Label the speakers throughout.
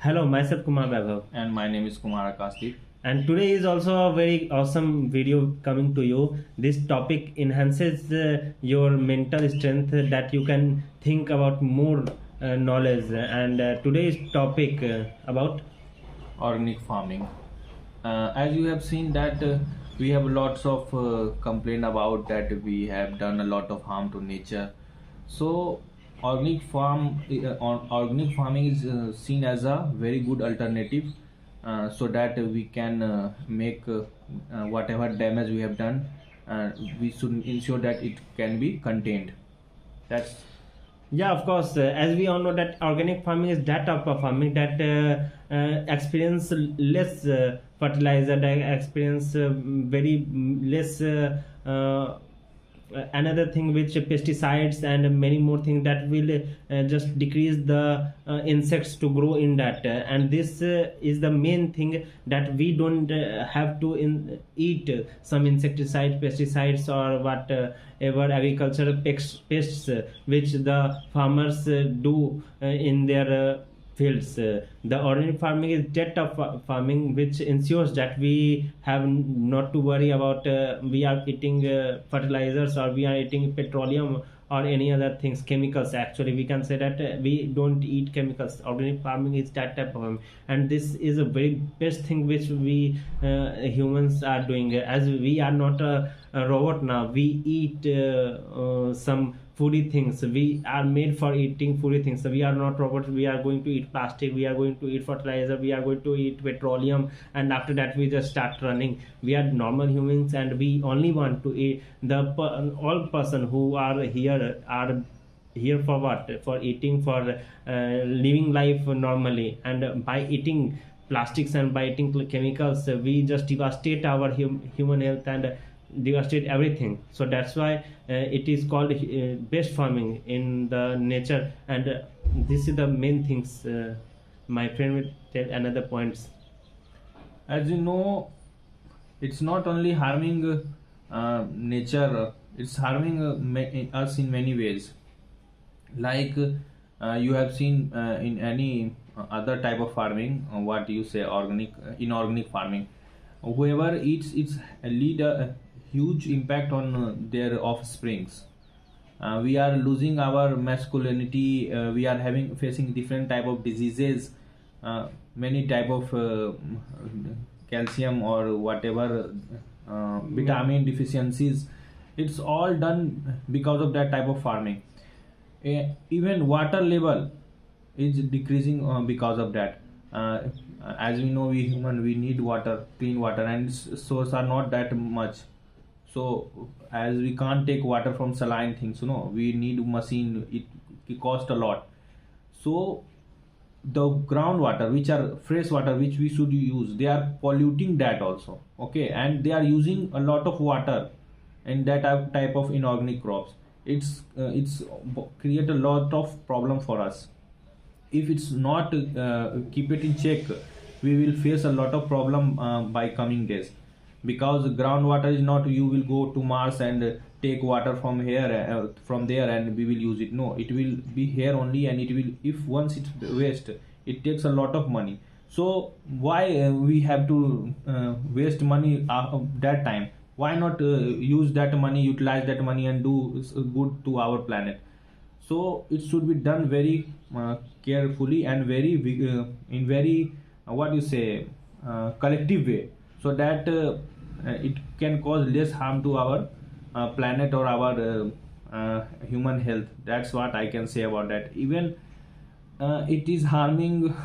Speaker 1: Hello, myself Kumar Vaibhav,
Speaker 2: And my name is Kumar Akasdeep.
Speaker 1: and today is also a very awesome video coming to you. This topic enhances your mental strength that you can think about more knowledge. And today's topic about
Speaker 2: Organic farming. As you have seen that we have lots of complaint about that we have done a lot of harm to nature. So organic farming is seen as a very good alternative, so that we can make whatever damage we have done. We should ensure that it can be contained. That's
Speaker 1: yeah, of course. As we all know, that organic farming is that type of farming that experience less fertilizer, that experience very less. Another thing which pesticides and many more things that will just decrease the insects to grow in that, and this is the main thing that we don't have to eat some insecticide pesticides or whatever agricultural pests which the farmers do in their fields. The organic farming is that of farming which ensures that we have not to worry about we are eating fertilizers or we are eating petroleum or any other things, chemicals. Actually, we can say that we don't eat chemicals. Organic farming is that type of farming, and this is a very best thing which we humans are doing. As we are not a robot now, we eat some foodie things. We are made for eating foodie things. So we are not robots. We are going to eat plastic, we are going to eat fertilizer, we are going to eat petroleum, and after that we just start running. We are normal humans, and we only want to eat. All person who are here for what? For eating, for living life normally. And by eating plastics and by eating chemicals, we just devastate our human health and devastate everything. So that's why it is called best farming in the nature. And this is the main things. My friend will tell another points.
Speaker 2: as you know, it's not only harming nature, it's harming us in many ways. Like you have seen in any other type of farming, what you say, organic, inorganic farming, whoever eats it's lead a huge impact on their offsprings. We are losing our masculinity. We are having facing different type of diseases, many type of calcium or whatever vitamin deficiencies. It's all done because of that type of farming. Even water level is decreasing because of that. As we know, we human, we need water, clean water, and source are not that much. So as we can't take water from saline things, we need machine. It cost a lot. So the groundwater, which are fresh water, which we should use, they are polluting that also. Okay, and they are using a lot of water in that type of inorganic crops. It's create a lot of problem for us. If it's not keep it in check, we will face a lot of problem by coming days, because groundwater is not you will go to Mars and take water from here from there and we will use it. No, it will be here only, and it will, if once it's waste, it takes a lot of money. So why we have to waste money that time? Why not use that money, utilize that money, and do good to our planet? So it should be done very carefully and very in very what you say, collective way, so that it can cause less harm to our planet or our human health. That's what I can say about that. Even it is harming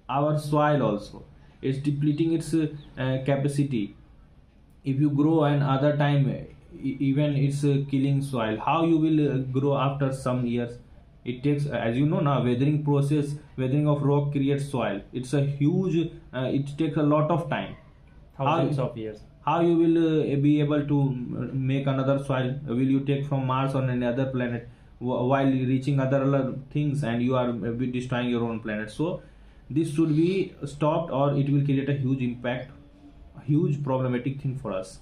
Speaker 2: our soil also. It's depleting its capacity. If you grow and other time, even it's killing soil, how you will grow after some years? It takes, as you know now, weathering process, weathering of rock creates soil. It's a huge it takes a lot of time.
Speaker 1: Thousands of years.
Speaker 2: How you will be able to make another soil? Will you take from Mars or another planet while reaching other things, and you are destroying your own planet? So this should be stopped, or it will create a huge impact, a huge problematic thing for us,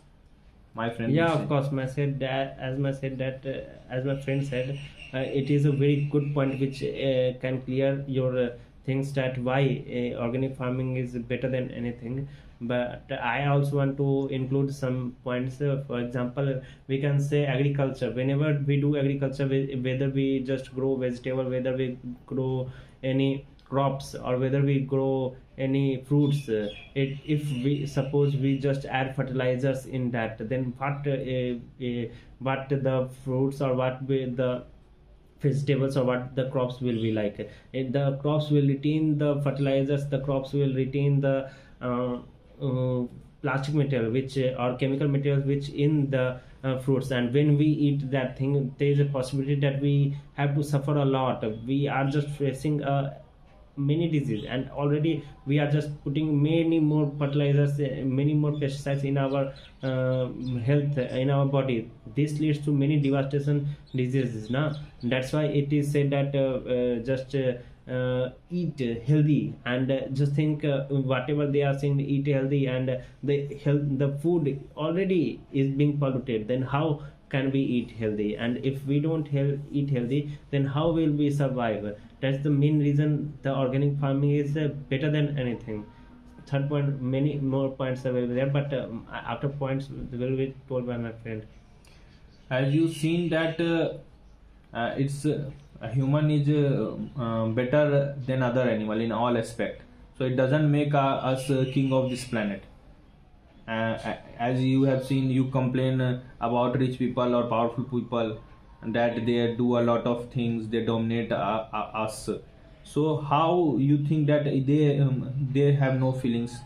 Speaker 2: my friend.
Speaker 1: Yeah, of course. My said that as my friend said, it is a very good point which can clear your things that why organic farming is better than anything. But I also want to include some points. For example, we can say agriculture. Whenever we do agriculture, whether we just grow vegetable, whether we grow any crops, or whether we grow any fruits, if we suppose we just add fertilizers in that, then what the fruits, or what the vegetables, or what the crops will be like. The crops will retain the fertilizers, the crops will retain the uh, plastic material which or chemical materials which in the fruits. And when we eat that thing, there is a possibility that we have to suffer a lot. We are just facing many disease, and already we are just putting many more fertilizers, many more pesticides in our health, in our body. This leads to many devastation diseases now. That's why it is said that just eat healthy, and just think whatever they are saying, eat healthy, and the food already is being polluted, then how can we eat healthy? And if we don't eat healthy, then how will we survive? That's the main reason the organic farming is better than anything. Third point, many more points are there, but after points will be told by my friend.
Speaker 2: As you seen that it's a human is better than other animal in all aspect, so it doesn't make us king of this planet. As you have seen, you complain about rich people or powerful people, that they do a lot of things, they dominate us. So how you think that they have no feelings?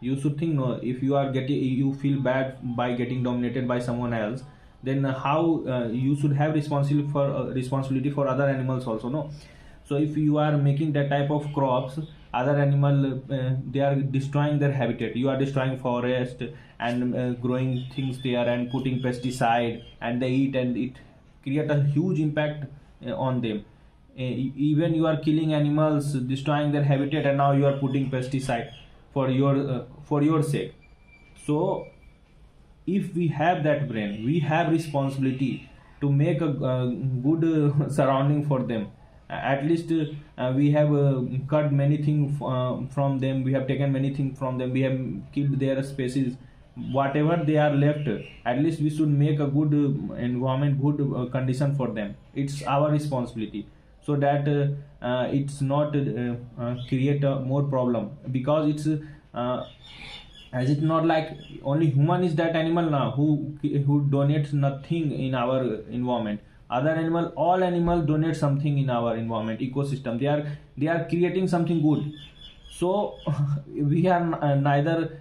Speaker 2: You should think, no, if you are getting, you feel bad by getting dominated by someone else, then how you should have responsibility for other animals also, no? So if you are making that type of crops, other animal they are destroying their habitat, you are destroying forest and growing things there and putting pesticide, and they eat, and it create a huge impact on them. Even you are killing animals, destroying their habitat, and now you are putting pesticide for your sake. So if we have that brain, we have responsibility to make a good surrounding for them. At least we have cut many things from them, we have taken many things from them, we have killed their species. Whatever they are left, at least we should make a good environment, good condition for them. It's our responsibility, so that it's not create a more problem, because it's as it's not like only human is that animal now who donates nothing in our environment. Other animal, all animals donate something in our environment ecosystem. They are creating something good. So we are neither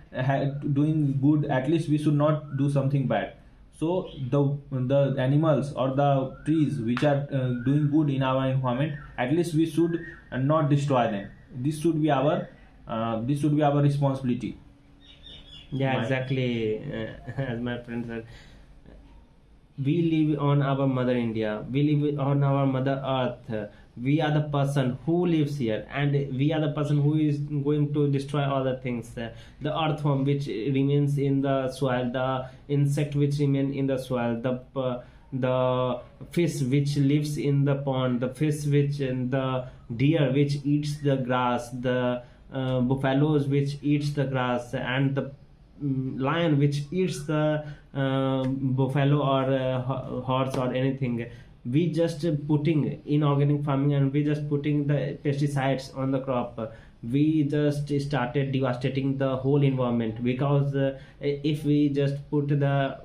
Speaker 2: doing good, at least we should not do something bad. So the animals or the trees which are doing good in our environment, at least we should not destroy them. This should be our responsibility.
Speaker 1: Yeah,
Speaker 2: My-
Speaker 1: exactly. As my friend said, we live on our mother India, we live on our mother earth. We are the person who lives here, and we are the person who is going to destroy all the things. The earthworm which remains in the soil, the insect which remain in the soil, the fish which lives in the pond, the fish which, and the deer which eats the grass, the buffaloes which eats the grass, and the lion which eats the buffalo or horse or anything. We just putting in organic farming, and we just putting the pesticides on the crop. We just started devastating the whole environment, because if we just put the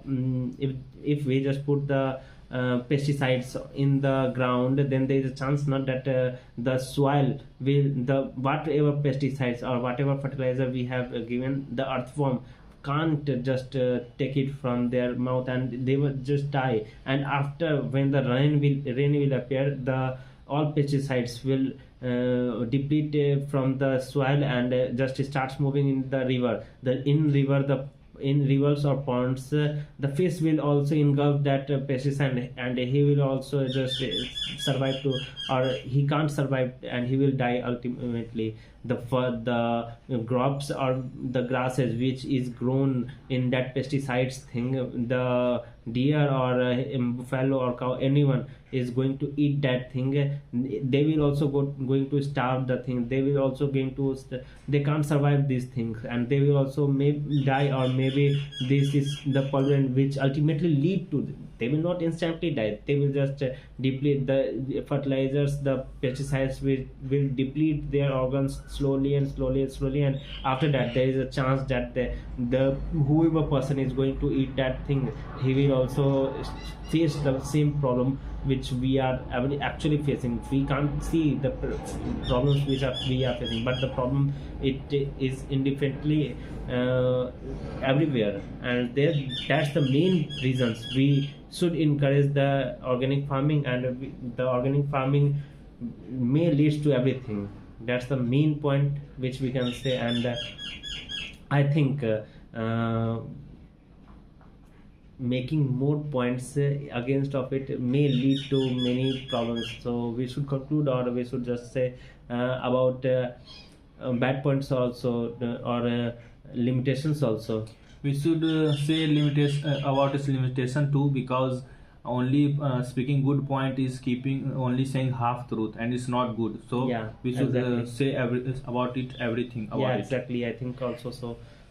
Speaker 1: if we just put the pesticides in the ground, then there is a chance not that the soil will, the whatever pesticides or whatever fertilizer we have given, the earthworm can't just take it from their mouth, and they will just die. And after, when the rain will appear, the all pesticides will deplete from the soil, and just starts moving in the river. In rivers or ponds, the fish will also engulf that pesticide, and he will also just survive to, or he can't survive, and he will die ultimately. the crops or the grasses which is grown in that pesticides thing, the deer or buffalo or cow, anyone is going to eat that thing, they will also going to starve the thing, they will also going to they can't survive these things, and they will also may die, or maybe this is the pollutant which ultimately lead to they will not instantly die, they will just deplete the fertilizers, the pesticides will deplete their organs slowly and slowly and slowly, and after that there is a chance that the whoever person is going to eat that thing, he will also face the same problem which we are actually facing. We can't see the problems which we are facing, but the problem it is indifferently everywhere, and that's the main reasons we should encourage the organic farming, and the organic farming may lead to everything. That's the main point which we can say, and I think making more points against of it may lead to many problems. So we should conclude, or we should just say about bad points also, or limitations also.
Speaker 2: We should say limitation about its limitation too, because only speaking good point is keeping only saying half truth, and it's not good. So
Speaker 1: Yeah,
Speaker 2: we should
Speaker 1: exactly.
Speaker 2: say about it everything about
Speaker 1: Yeah,
Speaker 2: it.
Speaker 1: exactly, I think also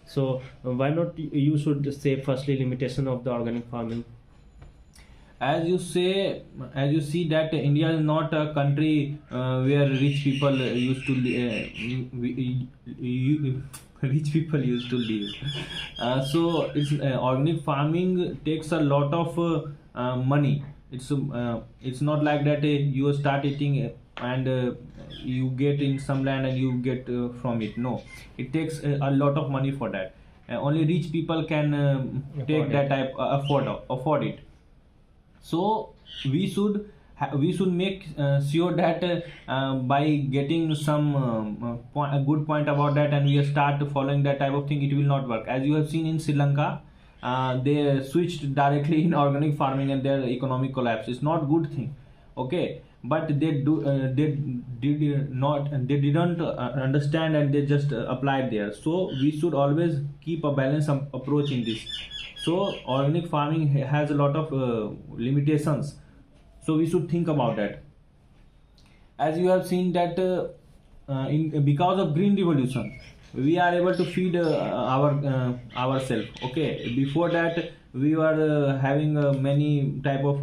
Speaker 1: so why not you should say firstly limitation of the organic farming.
Speaker 2: As you say, as you see that India is not a country where rich people used to rich people used to live. So it's organic farming takes a lot of money. It's not like that you start eating and you get in some land and you get from it. No, it takes a lot of money for that. Only rich people can take
Speaker 1: Afford
Speaker 2: that
Speaker 1: it.
Speaker 2: type afford it. So we should make sure that by getting some a good point about that, and we start following that type of thing, it will not work. As you have seen in Sri Lanka, they switched directly in organic farming and their economic collapse. It's not good thing, okay, but they didn't understand, and they just applied there. So we should always keep a balanced approach in this. So organic farming has a lot of limitations, so we should think about that. As you have seen that in because of green revolution, we are able to feed ourselves. Okay, before that we were having many type of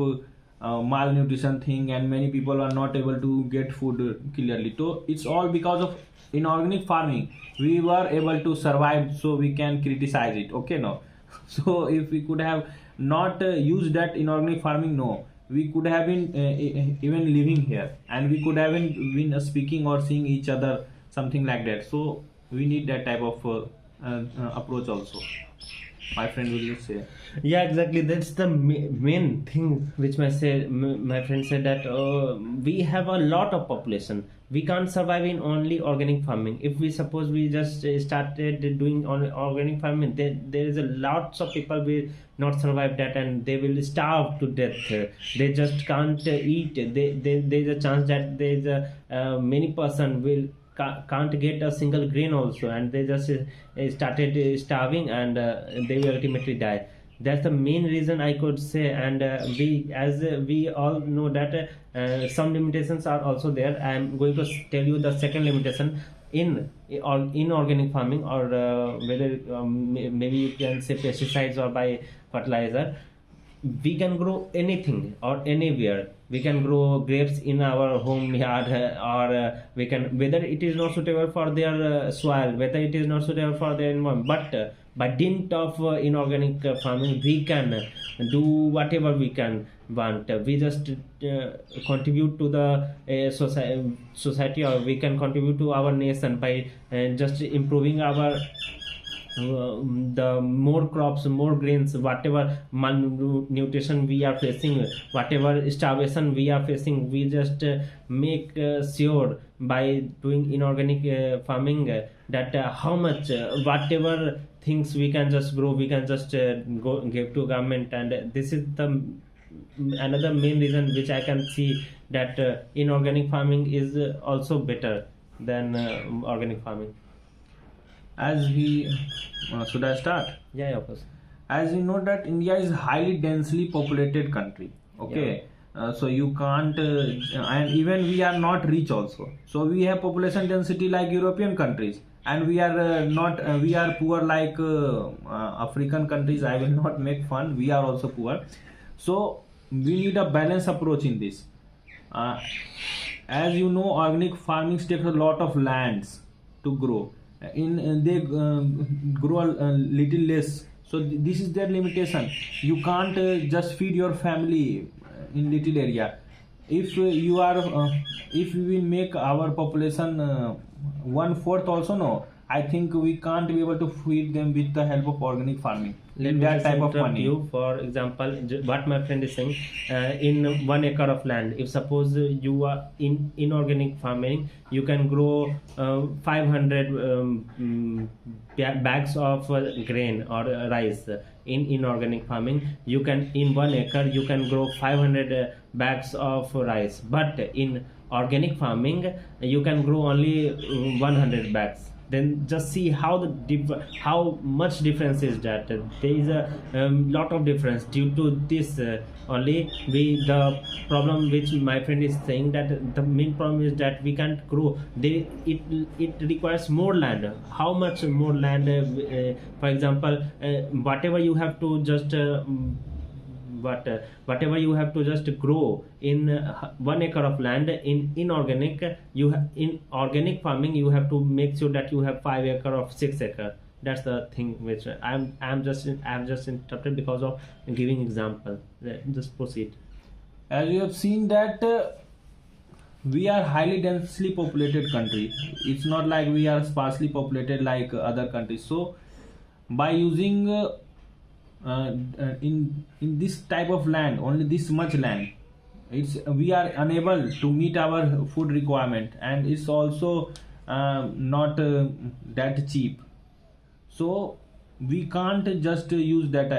Speaker 2: malnutrition thing, and many people are not able to get food clearly. So it's all because of inorganic farming we were able to survive, so we can criticize it, okay, no. So if we could have not used that inorganic farming, no, we could have been even living here, and we could have been speaking or seeing each other, something like that. So we need that type of approach also, my friend will you say.
Speaker 1: Yeah, exactly, that's the main thing which my friend said, that we have a lot of population, we can't survive in only organic farming. If we suppose we just started doing organic farming, there is a lots of people will not survive that, and they will starve to death. They just can't eat. There's a chance that there's a many person will can't get a single grain also, and they just started starving, and they will ultimately die. That's the main reason I could say, and we all know that some limitations are also there. I am going to tell you the second limitation in organic farming, or whether maybe you can say pesticides or by fertilizer. We can grow anything or anywhere. We can grow grapes in our home yard, or we can, whether it is not suitable for their soil, whether it is not suitable for their environment, but by dint of inorganic farming, we can do whatever we can want. We just contribute to the society, or we can contribute to our nation by just improving our the more crops, more grains, whatever malnutrition we are facing, whatever starvation we are facing, we just make sure by doing inorganic farming that how much whatever things we can just grow, we can just go give to government. And this is the another main reason which I can see that inorganic farming is also better than organic farming.
Speaker 2: As we should I start?
Speaker 1: Yeah, of course.
Speaker 2: As you know that India is highly densely populated country. Okay. So you can't and even we are not rich also, so we have population density like European countries, and we are not we are poor like African countries. I will not make fun, we are also poor. So we need a balanced approach in this. uh, as you know, organic farming takes a lot of lands to grow. They grow a little less, so this is their limitation. You can't just feed your family in little area. If you are if we will make our population one fourth also, no, I think we can't be able to feed them with the help of organic farming.
Speaker 1: Let
Speaker 2: In
Speaker 1: me
Speaker 2: that
Speaker 1: just
Speaker 2: type of
Speaker 1: interrupt
Speaker 2: money.
Speaker 1: you. For example, what my friend is saying, in 1 acre of land, if suppose you are in inorganic farming, you can grow 500 bags of grain or rice. In inorganic farming, you can, in 1 acre you can grow 500 bags of rice, but in organic farming you can grow only 100 bags. Then just see how how much difference is that. There is a lot of difference due to this. Only the problem which my friend is saying, that the main problem is that we can't grow. It requires more land. How much more land? For example, whatever you have to just whatever you have to just grow in 1 acre of land, in inorganic in organic farming you have to make sure that you have 5 acre or 6 acre. That's the thing which I'm just interrupted because of giving example. Just proceed.
Speaker 2: As you have seen that we are highly densely populated country. It's not like we are sparsely populated like other countries. So by using in this type of land, only this much land, it's we are unable to meet our food requirement, and it's also not that cheap. So we can't just use that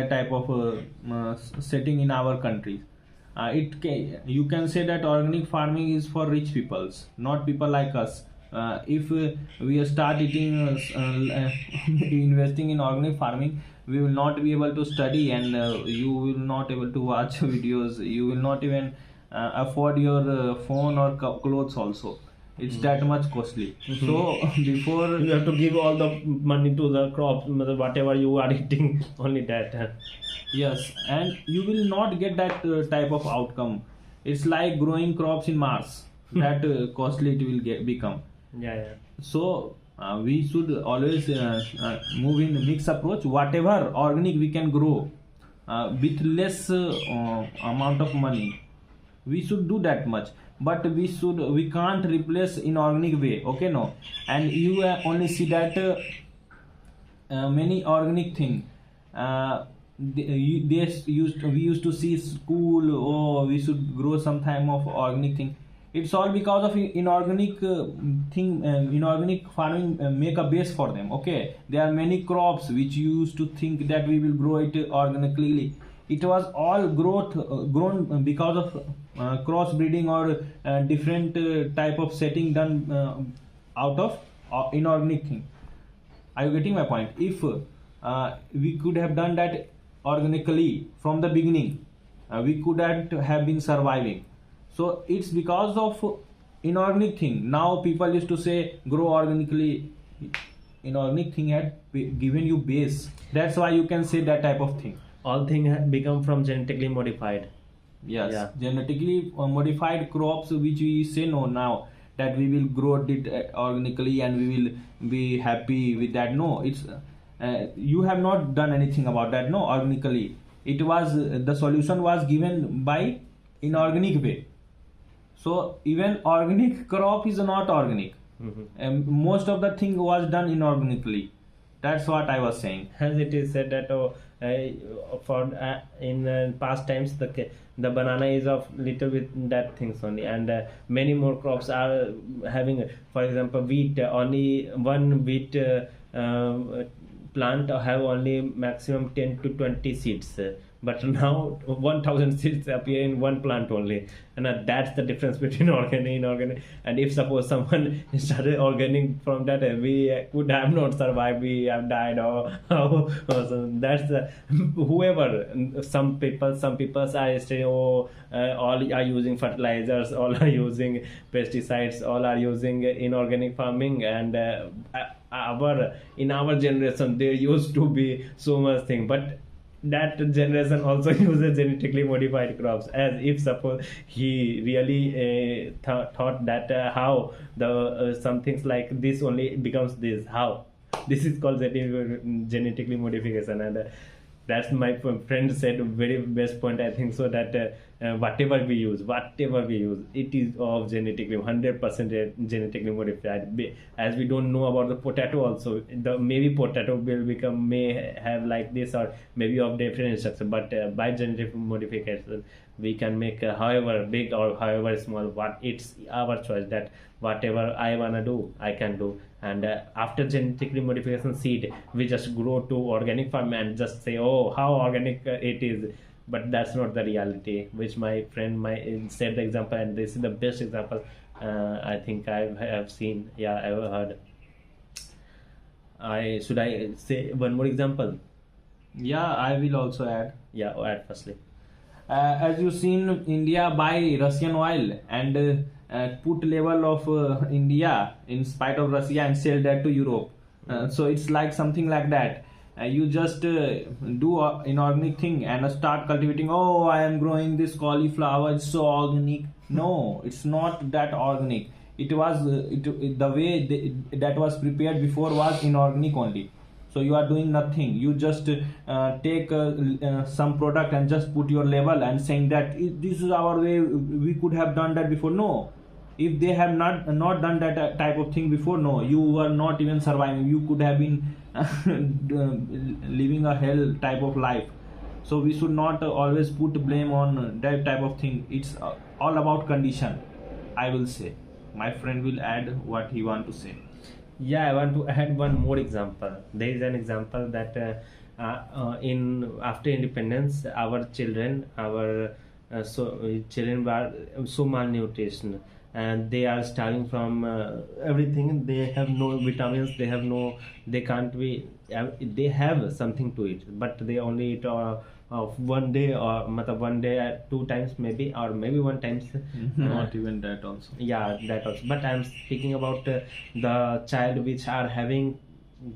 Speaker 2: type of setting in our country. You can say that organic farming is for rich peoples, not people like us. If we start eating investing in organic farming, we will not be able to study, and you will not able to watch videos. You will not even afford your phone or clothes also. It's that much costly. So before
Speaker 1: You have to give all the money to the crops, whatever you are eating, only that.
Speaker 2: yes, and you will not get that type of outcome. It's like growing crops in Mars. That costly it will become.
Speaker 1: Yeah.
Speaker 2: So we should always move in mix approach. Whatever organic we can grow with less amount of money, we should do that much. But we can't replace inorganic way. Okay, no. And you only see that many organic thing. We used to see school. Oh, we should grow some time of organic thing. It's all because of inorganic thing. Inorganic farming make a base for them. Okay, there are many crops which you used to think that we will grow it organically. It was all grown because of cross breeding or different type of setting done out of inorganic thing. Are you getting my point? If we could have done that organically from the beginning, we could have been surviving. So it's because of inorganic thing. Now people used to say grow organically. Inorganic thing had given you base. That's why you can say that type of thing.
Speaker 1: All things have become from genetically modified.
Speaker 2: Yes,
Speaker 1: Yeah.
Speaker 2: genetically modified crops which we say no now that we will grow it organically and we will be happy with that. No, it's you have not done anything about that. No, organically it was the solution was given by inorganic way. So even organic crop is not organic. Most of the thing was done inorganically. That's what I was saying.
Speaker 1: As it is said that in past times the banana is of little bit that things only, and many more crops are having, for example, wheat. Only one wheat plant have only maximum 10 to 20 seeds, but now 1000 seeds appear in one plant only. And that's the difference between organic and inorganic. And if suppose someone started organic from that, we would have not survived, we have died, or so that's whoever. Some people are saying, oh, all are using fertilizers, all are using pesticides, all are using inorganic farming. And our in our generation there used to be so much thing, but that generation also uses genetically modified crops. As if suppose he really thought that how the some things like this only becomes this, how this is called genetically modification. And that's my friend said very best point, I think so, that whatever we use, it is of genetically 100% genetically modified. As we don't know about the potato also, the maybe potato will become, may have like this, or maybe of different structure, but by genetic modification we can make however big or however small, what it's our choice, that whatever I wanna do I can do. And after genetically modification seed, we just grow to organic farm and just say, oh, how organic it is. But that's not the reality, which my friend said the example, and this is the best example I think I have seen, yeah, ever heard. I say one more example?
Speaker 2: Yeah, I will also add.
Speaker 1: Yeah, add firstly.
Speaker 2: As you seen, India buy Russian oil and put level of India in spite of Russia and sell that to Europe. So it's like something like that. You just do inorganic thing and start cultivating. Oh, I am growing this cauliflower. It's so organic. No, it's not that organic. It was the way that was prepared before was inorganic only. So you are doing nothing. You just take some product and just put your label and saying that this is our way. We could have done that before. No, if they have not done that type of thing before, no, you were not even surviving. You could have been living a hell type of life. So we should not always put blame on that type of thing. It's all about condition, I will say. My friend will add what he want to say.
Speaker 1: Yeah, I want to add one more example. There is an example that in after independence, our children were so malnutrition, and they are starving from everything. They have no vitamins. They can't be. They have something to eat, but they only eat one day, or one day 2 times maybe, or maybe 1 time.
Speaker 2: Not even that also.
Speaker 1: Yeah, that also. But I'm speaking about the child which are having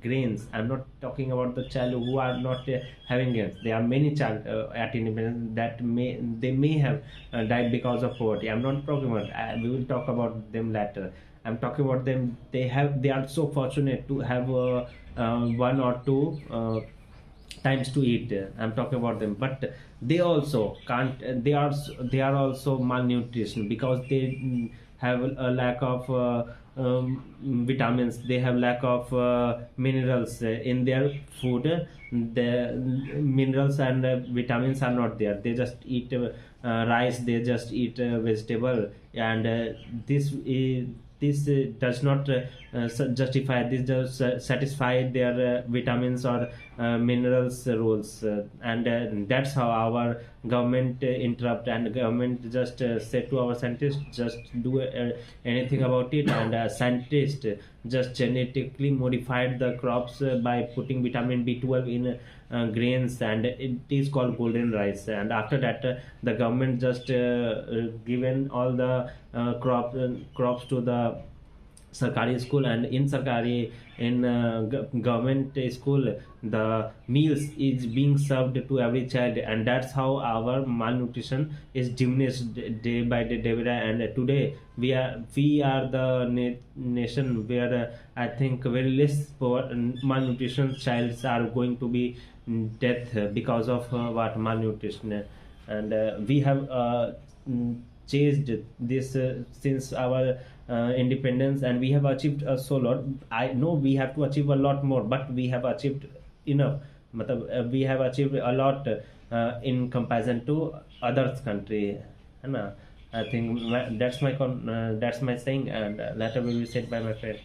Speaker 1: grains. I'm not talking about the child who are not having grains. There are many child at independence that may have died because of poverty. I'm not talking about. We will talk about them later. I'm talking about them. They are so fortunate to have 1 or 2 times to eat. I'm talking about them, but they also can't. They are also malnutrition because they have a lack of vitamins. They have lack of minerals in their food. The minerals and vitamins are not there. They just eat rice. They just eat vegetable, and this does not justify, this does satisfy their vitamins or minerals roles, and that's how our government interrupt, and government just said to our scientists, just do anything about it. And scientists just genetically modified the crops by putting vitamin B12 in grains, and it is called golden rice. And after that the government just given all the crops to the Sarkari school, and in government school the meals is being served to every child, and that's how our malnutrition is diminished day by day, and today we are the nation where I think very less malnutrition childs are going to be death because of what malnutrition. And we have chased this since our independence, and we have achieved so lot. I know we have to achieve a lot more, but we have achieved enough. We have achieved a lot in comparison to others country, है ना? I think that's my saying, and later will be said by my friend.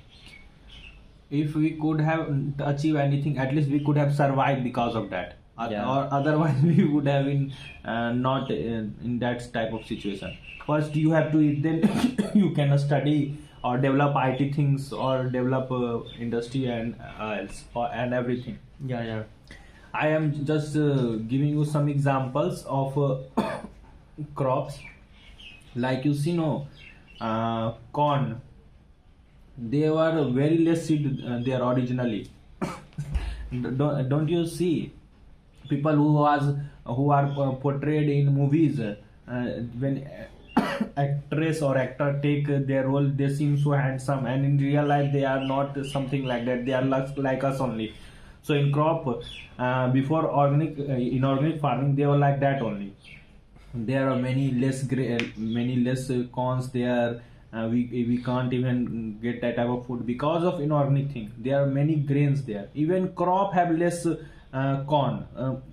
Speaker 2: If we could have achieved anything, at least we could have survived because of that.
Speaker 1: Yeah.
Speaker 2: or otherwise we would have been not in that type of situation. First you have to eat, then you can study or develop IT things or develop industry and else and everything.
Speaker 1: Yeah, yeah.
Speaker 2: I am just giving you some examples of crops, like you see, no, corn. They were very less seed there originally. Don't you see people who are portrayed in movies, when actress or actor take their role, they seem so handsome, and in real life they are not something like that. They are like us only. So in crop, before inorganic farming, they were like that only. There are many less cons there. We can't even get that type of food because of inorganic thing. There are many grains there. Even crop have less corn.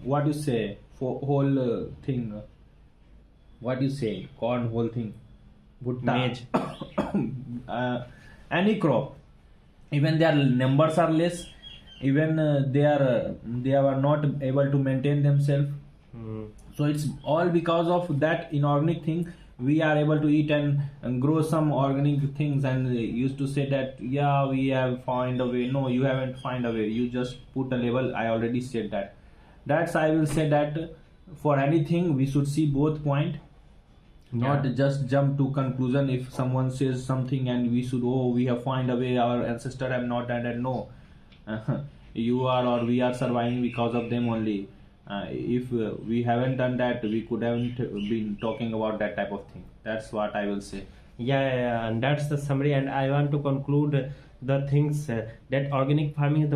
Speaker 2: What you say for whole thing? What you say? Corn whole thing. Bhutta.
Speaker 1: Maize.
Speaker 2: Any crop. Even their numbers are less. Even they are not able to maintain themselves. So it's all because of that inorganic thing. We are able to eat and grow some organic things, and used to say that, yeah, we have found a way. No, you haven't found a way. You just put a label. I already said that. That's, I will say that for anything we should see both point, not
Speaker 1: Yeah.
Speaker 2: just jump to conclusion. If someone says something and we should, oh, we have found a way, our ancestor have not done that. No, you are or we are surviving because of them only. If we haven't done that, we could haven't been talking about that type of thing. That's what I will say.
Speaker 1: Yeah, yeah, yeah, and that's the summary. And I want to conclude the things that organic farming is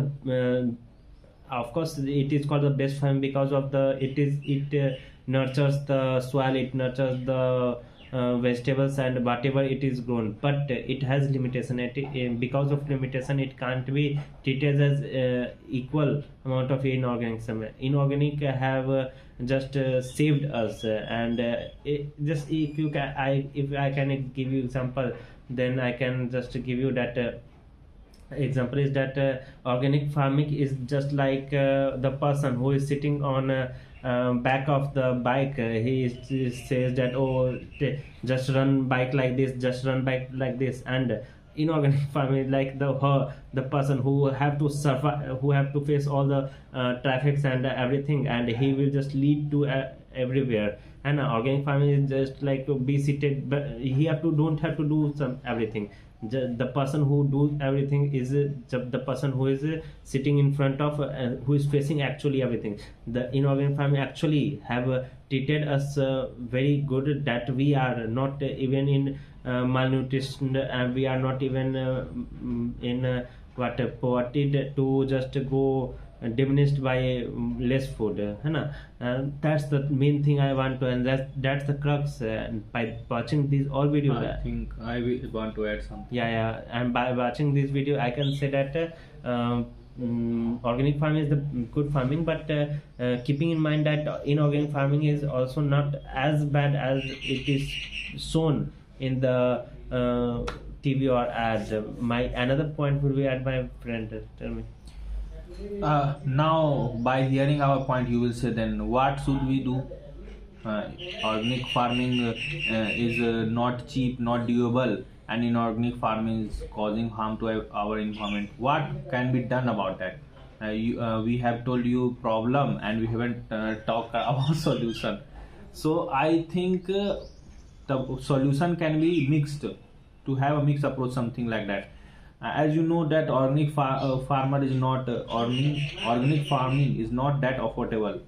Speaker 1: of course, it is called the best farming because of it nurtures the soil, it nurtures the vegetables and whatever it is grown. But it has limitation. Because of limitation, it can't be treated as equal amount of inorganic. Inorganic have just saved us, and just if I can give you example, then I can just give you that. Example is that organic farming is just like the person who is sitting on back of the bike. He says that, oh, just run bike like this, just run bike like this. And inorganic farming, like the person who have to suffer, who have to face all the traffics and everything, and he will just lead to everywhere. And organic farming is just like to be seated, but he don't have to do some everything. The person who do everything is the person who is sitting in front of who is facing actually everything. The inorganic farming actually have treated us very good, that we are not even in malnutrition, and we are not even in poverty to just go diminished by less food, है ना? That's the main thing I want to, and that's the crux. By watching these all videos,
Speaker 2: I think I will want to add something.
Speaker 1: yeah, and by watching this video, I can say that organic farming is the good farming, but keeping in mind that inorganic farming is also not as bad as it is shown in the TV or ad. My another point would be at my friend. Tell me.
Speaker 2: Now, by hearing our point, you will say, then what should we do? Organic farming is not cheap, not doable, and inorganic farming is causing harm to our environment. What can be done about that? We have told you problem, and we haven't talked about solution. So I think the solution can be mixed, to have a mixed approach, something like that. As you know that organic farmer is not organic farming is not that affordable.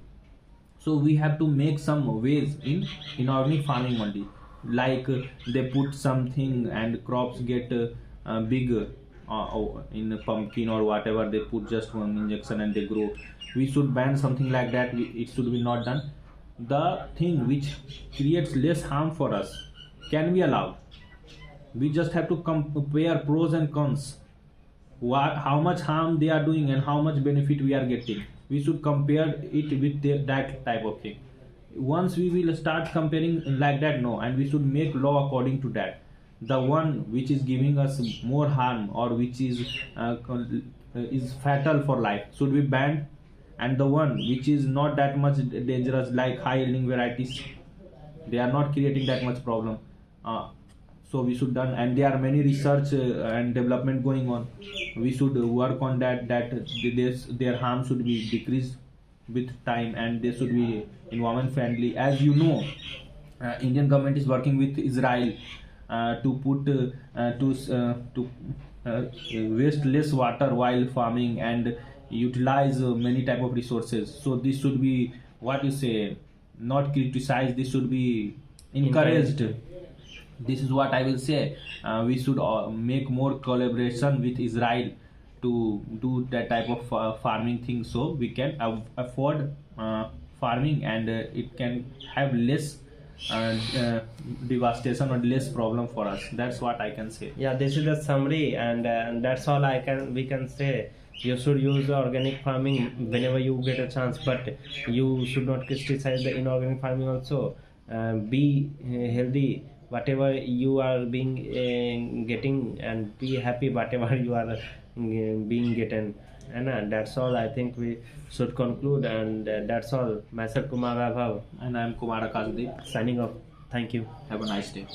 Speaker 2: So we have to make some ways in inorganic farming only, like they put something and crops get big in a pumpkin or whatever. They put just one injection and they grow. We should ban something like that. It should be not done. The thing which creates less harm for us can be allowed. We just have to compare pros and cons, how much harm they are doing and how much benefit we are getting. We should compare it with that type of thing. Once we will start comparing like that, no, and we should make law according to that. The one which is giving us more harm or which is fatal for life should be banned, and the one which is not that much dangerous, like high yielding varieties, they are not creating that much problem. So we should done, and there are many research and development going on. We should work on that, their harm should be decreased with time, and they should be environment friendly. As you know, Indian government is working with Israel to put to waste less water while farming and utilize many type of resources. So this should be, what you say, not criticized, this should be encouraged. This is what I will say. We should make more collaboration with Israel to do that type of farming thing, so we can afford farming, and it can have less devastation or less problem for us. That's what I can say.
Speaker 1: Yeah, this is the summary, and that's all we can say. You should use organic farming whenever you get a chance, but you should not criticize the inorganic farming also. Be healthy whatever you are being getting, and be happy whatever you are being getting. And that's all I think we should conclude, and that's all. Myself Kumar Vaibhav,
Speaker 2: And I am Kumar Akashdeep.
Speaker 1: signing off. Thank you.
Speaker 2: Have a nice day.